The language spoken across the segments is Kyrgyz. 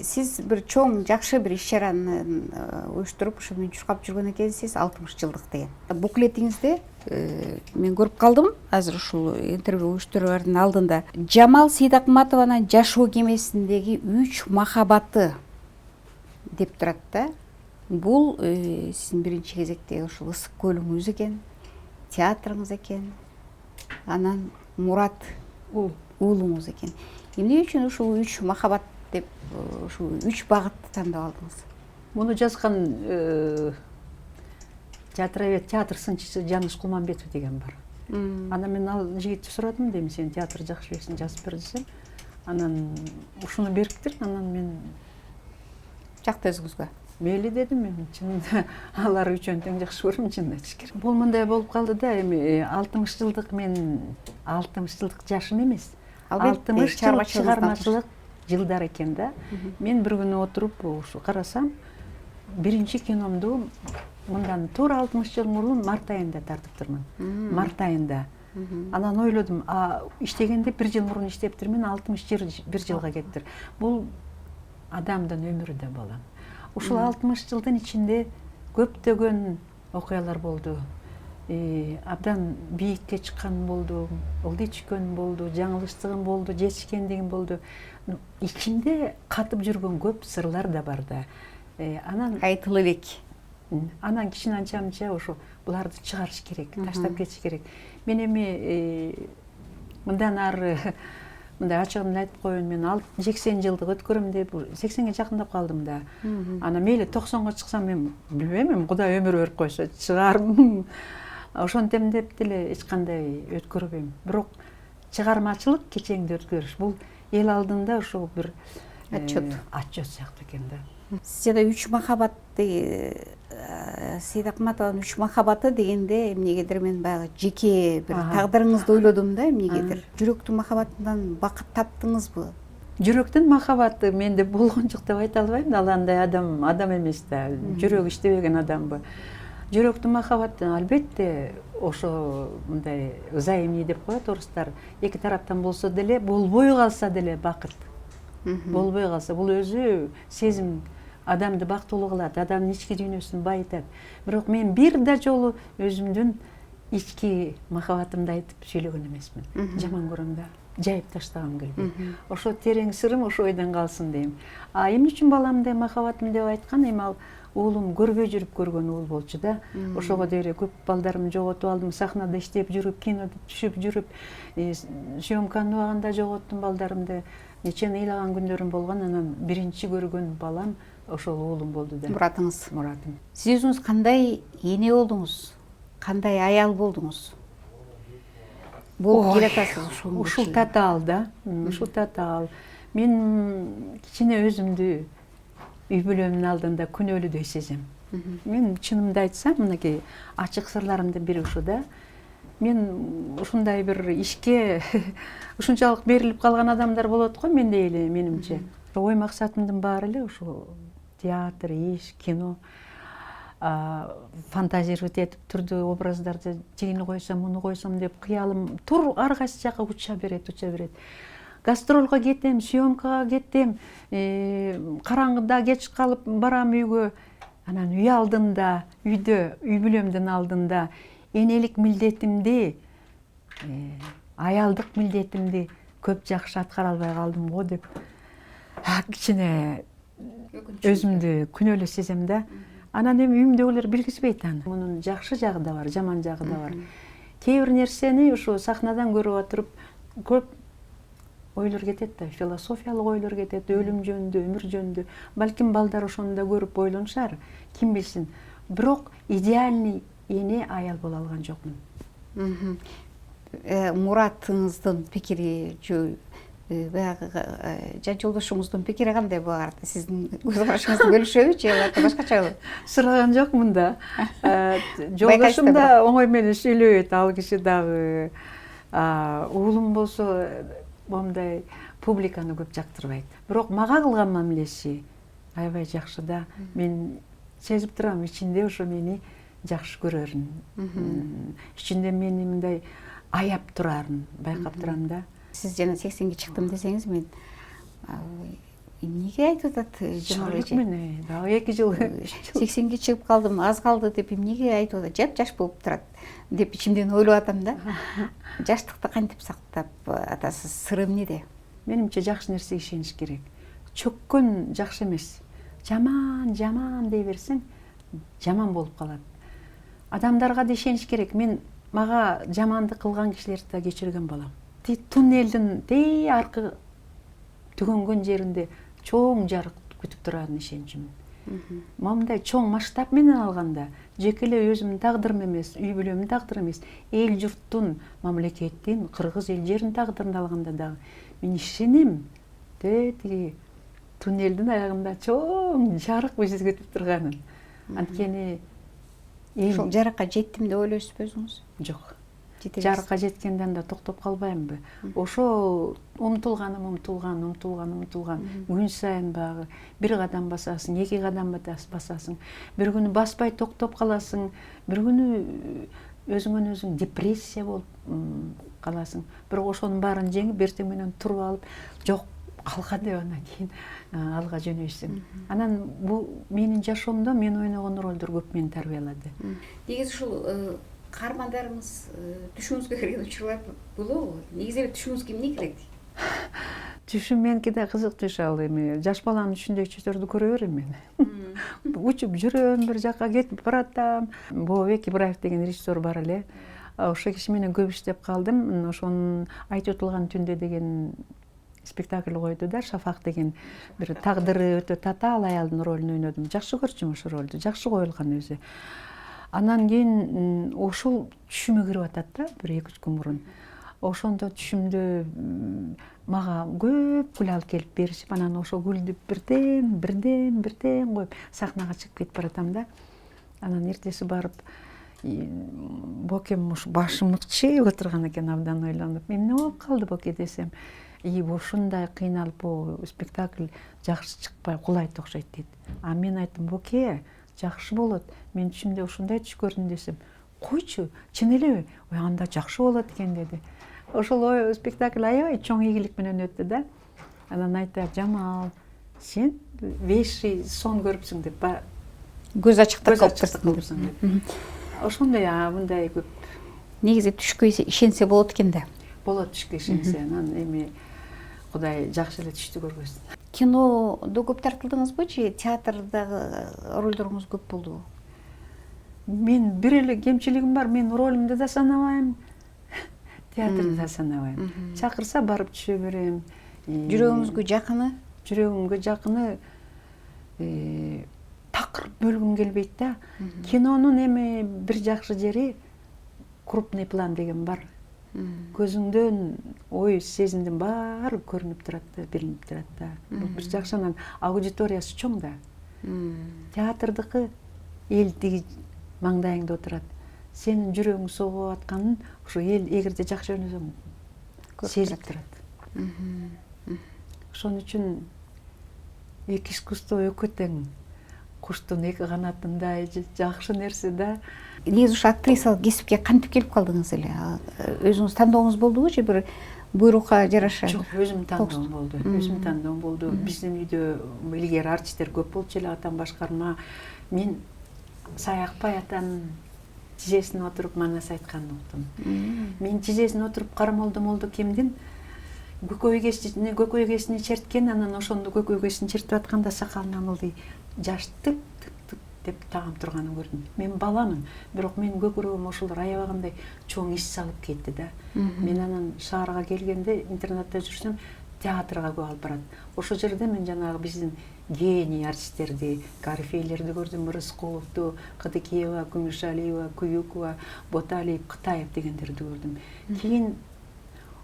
Сиз бир чоң жакшы бир иш-чараны уюштуруп ушу менен чуркап жүргөн экенсиз, 60 жылдык деген. Буклетиңизде мен көрүп калдым, азыр ушул интервью уюштуруунун алдында. Жамал Сейдакматованын жашоо кемесиндеги 3 махабаты деп турат да. Бул сиздин биринчи кезектеги ушул ысык көлүңүз экен, театрыңыз экен, анан Мурат уулуңуз экен. Эмне үчүн ушул 3 махабат деп ушул 3 багытты тандап алдыңыз? Муну жазган театр сынчысы Жаныш Кулманбетов деген бар. Анан мен ал жигитти сурадым, дейм, сен театр жакшы билесиң, жазып бер десем, анан ушуну бериптир, анан мен Жакты өзүңүзгө. Мейли дедим мен, чынында алар үчөөнү тең жакшы көрөм, чынын айтыш керек. Бул мындай болуп калды да, эми 60 жылдык мен 60 жылдык жашым эмес. 60 жылдык чыгармачылык жылдар экен да. Мен бир күнү отуруп ушу карасам, биринчи киномду мындан туура 60 жыл мурун март айында тартыптырмын. Март айында. Анан ойлодум, иштегенде 1 жыл мурун иштептирмин, 61 жылга кеттир. Бул адамдын өмүрү да болом. Ушул 60 жылдын ичинде көптөгөн окуялар болду. Абдан бийикке чыккан болду, ылдый түшкөн болду, жаңылыштыгым болду, жетишкендигим болду. Ичинде катып жүргөн көп сырлар да бар да. Анан Айтылы элек. Анан кичине анча-мынча ошо буларды чыгарыш керек, таштап кетиш керек. Мен эми мындан ары мындай ачыгын айтып коеюн, мен 80 жылдык өткөрөм деп 80ге жакындап калдым да. Ана мейли 90га чыксам мен билбейм, Кудай өмүр берип койсо чыгармын. Ошентем деп деле эч кандай өткөрбөйм. Бирок чыгармачылык кечеңди өткөрүш бул эл алдында ошол бир отчет сыяктуу экен да. Сиз жана 3 махабатты Сейдакматованын 3 махабаты дегенде эмнегедир мен баягы жеке бир тагдырыңызды ойлодум да, эмнегедир. Жүрөктүн махабатынан бакыт таптыңызбы? Жүрөктүн махабаты менде болгон жок деп айта албайм да, ал андай адам эмес да, жүрөгү иштебеген адамбы. Жүрөктүн махабаты албетте ошо мындай взаимный деп коет орустар. Эки тараптан болсо деле, болбой калса деле бакыт. Болбой калса бул өзү сезим адамды бактылуу кылат, адамдын ички дүйнөсүн байытат. Бирок мен бир да жолу өзүмдүн ички махабатымды айтып сүйлөгөн эмесмин. Жаман көрөм да, жайып таштагым келбейт. Ошо терең сырым ошо ойдон калсын дейм. Эмне үчүн баламды махабатым деп айткан, эми ал уулум көрбөй жүрүп көргөн уул болчу да. Ошого деле көп балдарымды жоготуп алдым, сахнада иштеп жүрүп, кинода түшүп жүрүп, съемканын убагында жоготтум балдарымды. Нечени ыйлаган күндөрүм болгон, анан биринчи көргөн балам ошол уулум болду да. Муратыңыз. Муратым. Сиз өзүңүз кандай эне болдуңуз? Кандай аял болдуңуз? Болуп келатасыз ушул. Ушул татаал да. Ушул татаал. Мен кичине өзүмдү үй бүлөмдүн алдында күнөөлүүдөй сезем. Мен чынымды айтсам, мынакей ачык сырларымдын бири ушу да. Мен ушундай бир ишке ушунчалык берилип калган адамдар болот го, мендей эле менимче. Ой максатымдын баары эле ушул театр, иш, кино. Фантазировать этип түрдүү образдарды тигини койсом, муну койсом деп кыялым ар кайсы жака уча берет. Гастролго кетем, съемкага кетем, караңгыда кеч калып барам үйгө. Анан үй алдында, үйдө, үй бүлөмдүн алдында энелик милдетимди, аялдык милдетимди көп жакшы аткара албай калдым го деп кичине өзүмдү күнөөлүү сезем да. Анан эми үйүмдөгүлөр билгизбейт аны. Мунун жакшы жагы да бар, жаман жагы да бар. Кээ бир нерсени ушу сахнадан көрүп отуруп көп ойлор кетет да, философиялык ойлор кетет, өлүм жөнүндө, өмүр жөнүндө. Балким балдар ошону да көрүп ойлонушар, ким билсин. Бирок идеальный эне аял боло алган жокмун. Муратыңыздын пикири баягы жан жолдошуңуздун пикири кандай буга карата? Сиздин көз карашыңызды бөлүшөбү же башкачабы? Сураган жокмун да. Жолдошум да оңой менен сүйлөбөйт, ал киши дагы. Уулум болсо момундай публиканы көп жактырбайт. Бирок мага кылган мамилеси аябай жакшы да. Мен сезип турам, ичинде ошо мени жакшы көрөрүн. Ичинде мени мындай аяп турарын байкап турам да. Сиз жана 80ге чыктым десеңиз, мен Эмнеге айтып атат Жамал Шайлык эже? менен дагы 2 жыл. 80ге чыгып калдым, аз калды деп эмнеге айтып атат? Жап-жаш болуп турат деп ичимден ойлоп атам да. Жаштыкты кантип сактап атасыз? Сыры эмнеде? Менимче жакшы нерсеге ишениш керек. Чөккөн жакшы эмес. Жаман, жаман дей берсең, жаман болуп калат. Адамдарга да ишениш керек. Мен мага жамандык кылган кишилерди да кечирген балам. Туннелдин тей аркы түгөнгөн жеринде чоң жарык күтүп туранын ишенчүмүн. Мындай чоң масштаб менен алганда, жеке эле өзүмдүн тагдырым эмес, үй бүлөмдүн тагдыры эмес, эл журттун, мамлекеттин, кыргыз эл жеринин тагдырын алганда дагы мен ишенем. Тиги туннелдин аягында чоң жарык бизди күтүп турганын. Анткени Ошол жарыкка жеттим деп ойлойсузбу өзүңүз? жок. Жете Жарыкка жеткенде анда токтоп калбаймынбы? Ошол умтулган. Күн сайын багы бир кадам басасың, 2 кадам басасың. Бир күнү баспай токтоп каласың. Бир күнү өзүңөн өзүң депрессия болуп каласың. Бирок ошонун баарын жеңип, эртең менен туруп алып, жок, алга деп анан кийин алга жөнөйсүң. Анан бул менин жашоомдо мен ойногон ролдор көп мени тарбиялады. Негизи ушул каармандарыңыз түшүңүзгө кирген учурлар болобу? Негизи эле түшүңүзгө эмне кирет? Түшүм меники да кызык түш ал эми. Жаш баланын түшүндөй түштөрдү көрө берем мен. Учуп жүрөм, бир жака кетип баратам. Бообек Ибраев деген режиссер бар эле. Ошол киши менен көп иштеп калдым. Ошонун Айтып утулган түндө деген спектакль койду да, Шафак деген бир тагдыры өтө татаал аялдын ролун ойнодум. Жакшы көрчүм ошол ролду, жакшы коюлган өзү. Анан кийин ошол түшүмө кирип атат да, бир 2-3 күн мурун. Ошондо түшүмдө мага көп гүл алып келип беришип, анан ошол гүлдү бирден коюп сахнага чыгып кетип баратам да. Анан эртеси барып Бокем ушу башым ыкчыйып отурган экен, абдан ойлонуп. Эмне болуп калды Боке десем, ушундай кыйналып бул спектакль жакшы чыкпай кулайт окшойт дейт. А мен айттым, Боке, жакшы болот. Мен түшүмдө ушундай түш көрдүм десем, койчу, чын элеби? Ой, анда жакшы болот экен деди. Ошол спектакль аябай чоң ийгилик менен өттү да. Анан айтат, Жамал, сен 5 сон көрүпсүң деп, Көз ачыктап калыпсың деп. Ошондой мындай көп. Негизи түшкө ишенсе болот экен да. Болот түшкө ишенсе, анан эми Кудай жакшы эле түштү көргөзсүн. Кинодо көп тартылдыңызбы же театрдагы ролдоруңуз көп болдубу? Мен бир эле кемчилигим бар, мен ролумду да санабайм, театрды да санабайм. Чакырса барып түшө берем. Жүрөгүңүзгө жакыны? Жүрөгүмгө жакыны такыр бөлгүм келбейт да. Кинонун эми бир жакшы жери крупный план деген бар. Көзүңдөн ой сезимдин баары көрүнүп турат да, билинип турат да. Бул бир жакшы, анан аудиториясы чоң да. Театрдыкы эл тиги маңдайыңда отурат. Сенин жүрөгүң согуп атканын ошо эл эгерде жакшы ойносоң сезип турат. Ошон үчүн эки искусство экөө тең. Куштун эки канатындай жакшы нерсе да. Негизи ушу актрисалык кесипке кантип келип калдыңыз эле? Өзүңүз тандооңуз болдубу же бир буйрукка жараша? Жок, өзүм тандоом болду. Өзүм тандоом болду. Биздин үйдө илгери артисттер көп болчу эле, атам башкарма. Мен Саякбай атанын тизесине отуруп манас айтканын уктум. Мен тизесине отуруп молду кимдин көкөй эгесине черткен, анан ошондо көкөй эгесин чертип атканда сакалынан ылдый жаш тык деп тагып турганын көрдүм. Мен баламын, бирок менин көкүрөгүм ошолор аябагандай чоң ис салып кетти да. Мен анан шаарга келгенде, интернатта жүрсөм, театрга көп алып барат. Ошол жерде мен жанагы биздин гений артисттерди, корифейлерди көрдүм, Рыскуловду, Кыдыкеева, Күмүшалиева, Куюкова, Боталиев, Кытаев дегендерди көрдүм. Кийин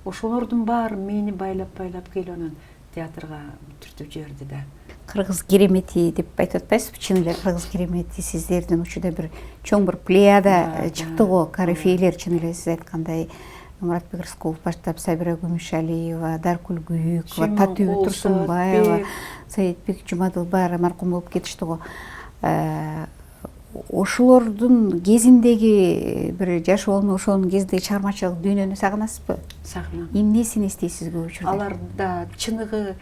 ошолордун баары мени байлап келип анан театрга түртүп жиберди да. Кыргыз керемети деп айтып атпайсызбы? Чын эле кыргыз керемети сиздердин учурда бир чоң бир плеяда чыкты го, корифейлер, чын эле сиз айткандай Муратбек Рыскулов баштап, Сабира Күмүшалиева, Даркүл Күйүкова, Татуу Турсунбаева, Саидбек Жумадыл баары маркум болуп кетишти го. Ошолордун кезиндеги бир жашоону, ошонун кезиндеги чыгармачылык дүйнөнү сагынасызбы? Сагынам. Эмнесин эстейсиз көп учурда? Аларда чыныгы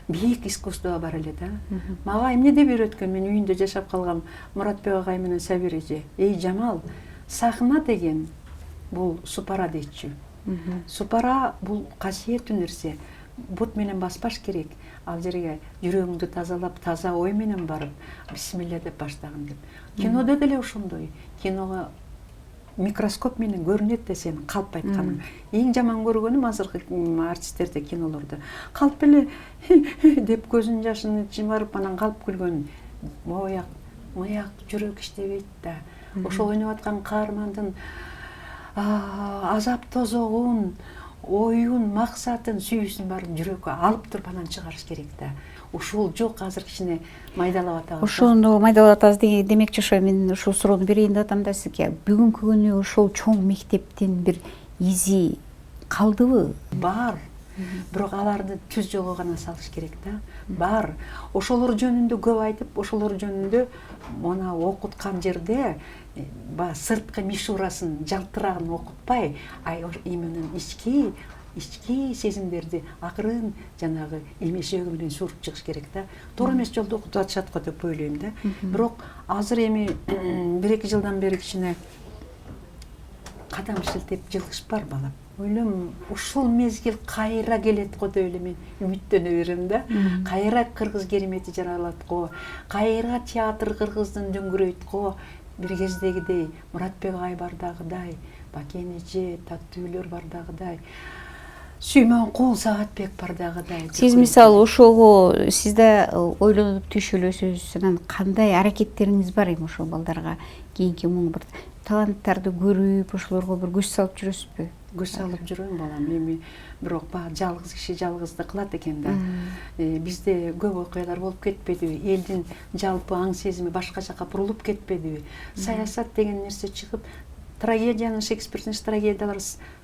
бийик искусство бар эле да. Мага эмнеде үйрөткөн, мен үйүндө жашап калгам Муратбек агай менен Сабир эже. Эй Жамал, сахна деген бул супара дейчү. Супара бул касиеттүү нерсе. Бут менен баспаш керек. Ал жерге жүрөгүңдү тазалап, таза ой менен барып, бисмилля деп баштагын деп. Кинодо деле ошондой. Киного микроскоп менен көрүнөт да сен калп айтканың. Эң жаман көргөнүм азыркы артисттерде, кинолордо. Калп эле деп көзүнүн жашын жымарып анан калп күлгөн. Мыяк, жүрөк иштебейт да. Ошо ойноп аткан каармандын азап тозогун, оюн, максатын, сүйүүсүн баарын жүрөккө алып туруп анан чыгарыш керек да. Ушул жок, азыр кичине майдалап атабыз. Ошону майдалап атабыз демекчи, ошо мен ушул суроону берейин деп атам да сизге. Бүгүнкү күнү ошол чоң мектептин бир изи калдыбы? Бар. Бирок аларды түз жолго гана салыш керек да. Бар. Ошолор жөнүндө көп айтып, ошолор жөнүндө мына окуткан жерде сырткы мишурасын, жалтырагын окутпай, именно ички сезимдерди акырын жанагы эмешеги менен суруп чыгыш керек да. Туура эмес жолдо окутуп атышат го деп ойлойм да. Бирок азыр эми 1-2 жылдан бери кичине кадам шилтеп жылкыш бар балам. Ойлойм, ушул мезгил кайра келет го деп эле мен үмүттөнө берем да. Кайра кыргыз керемети жаралат го, кайра театр кыргыздын дүңгүрөйт го. Бир кездегидей Муратбек агай бардагыдай, Бакен эже, Таттуулөр бардагыдай, Сүймөнкул Саатбек бардагыдай. Сиз мисалы ошого сизде ойлонуп түшүлөсүз, анан кандай аракеттериңиз бар эми ошол балдарга кийинки бир таланттарды көрүп, ошолорго бир күч салып жүрөсүзбү? Күч салып жүрөм балам. Эми бирок жалгыз киши жалгызды кылат экен да. Бизде көп окуялар болуп кетпедиби? Элдин жалпы аң сезими башка жака бурулуп кетпедиби? Саясат деген нерсе чыгып, трагедиянын, Шекспирдин трагедиялары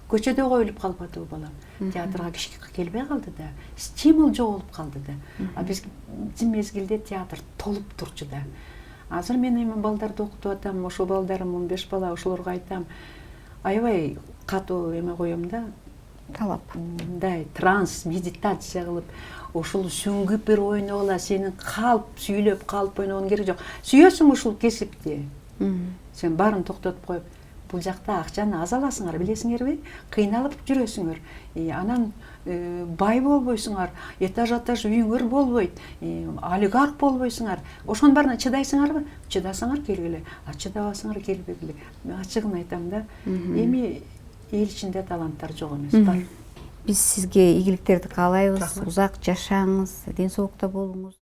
көчөдө коюлуп калбадыбы балам? Театрга киши келбей калды да. Стимул жоголуп калды да. А биздин мезгилде театр толуп турчу да. Азыр мен эми балдарды окутуп атам, ошол балдарым 15 бала, ошолорго айтам, аябай катуу эме коем да. Талап. Мындай транс, медитация кылып, ушул сүңгүп бир ойногула, сенин калп сүйлөп, калп ойногон керек жок. Сүйөсүң ушул кесипти. Сен баарын токтотуп коюп, бул жакта акчаны аз аласыңар, билесиңерби? Кыйналып жүрөсүңөр. Анан бай болбойсуңар, этаж үйүңөр болбойт, олигарх болбойсуңар. Ошонун баарына чыдайсыңарбы? Чыдасаңар келгиле, чыдабасаңар келбегиле. Мен ачыгын айтам да. Эми эл ичинде таланттар жок эмес, бар. Биз сизге ийгиликтерди каалайбыз, узак жашаңыз, ден соолукта болуңуз.